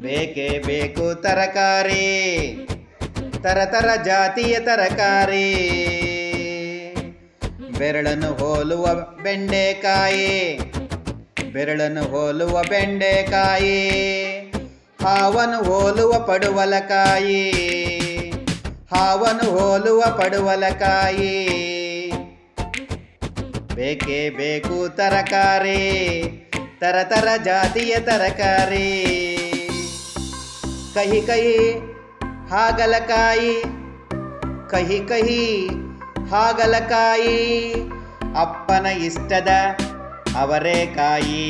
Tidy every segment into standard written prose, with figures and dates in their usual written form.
ಬೇಕೇ ಬೇಕು ತರಕಾರಿ, ತರತರ ಜಾತಿಯ ತರಕಾರಿ. ಬೆರಳನ್ನು ಹೋಲುವ ಬೆಂಡೆಕಾಯಿ, ಬೆರಳನ್ನು ಹೋಲುವ ಬೆಂಡೆಕಾಯಿ. ಹಾವನ್ನು ಹೋಲುವ ಪಡುವಲಕಾಯಿ, ಹಾವನ್ನು ಹೋಲುವ ಪಡುವಲಕಾಯಿ. ಬೇಕೇ ಬೇಕು ತರಕಾರಿ, ತರತರ ಜಾತಿಯ ತರಕಾರಿ. ಕಹಿ ಕಹಿ ಹಾಗಲಕಾಯಿ, ಕಹಿ ಕಹಿ ಹಾಗಲಕಾಯಿ. ಅಪ್ಪನ ಇಷ್ಟದ ಅವರೆಕಾಯಿ,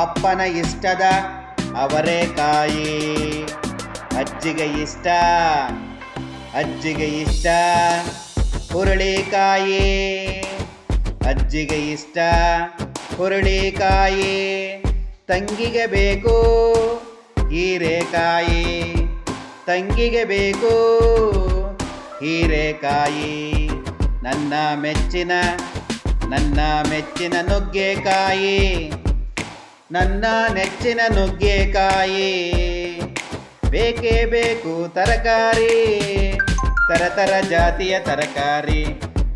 ಅಪ್ಪನ ಇಷ್ಟದ ಅವರೆಕಾಯಿ. ಅಜ್ಜಿಗೆ ಇಷ್ಟ, ಅಜ್ಜಿಗೆ ಇಷ್ಟ ಹುರುಳಿಕಾಯಿ, ಅಜ್ಜಿಗೆ ಇಷ್ಟ ಹುರುಳಿಕಾಯಿ. ತಂಗಿಗೆ ಬೇಕು ಹೀರೆಕಾಯಿ, ತಂಗಿಗೆ ಬೇಕು ಹೀರೆಕಾಯಿ. ನನ್ನ ಮೆಚ್ಚಿನ ನುಗ್ಗೆಕಾಯಿ, ನನ್ನ ನೆಚ್ಚಿನ ನುಗ್ಗೆಕಾಯಿ. ಬೇಕೇ ಬೇಕು ತರಕಾರಿ, ತರತರ ಜಾತಿಯ ತರಕಾರಿ.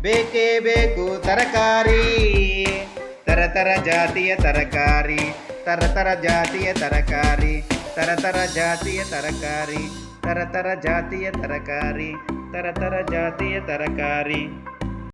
ಬೇಕೇ ಬೇಕು ತರಕಾರಿ, ತರತರ ಜಾತಿಯ ತರಕಾರಿ. ತರತರ ಜಾತಿಯ ತರಕಾರಿ, ತರತರ ಜಾತಿಯ ತರಕಾರಿ. ತರತರ ಜಾತಿಯ ತರಕಾರಿ, ತರತರ ಜಾತಿಯ ತರಕಾರಿ.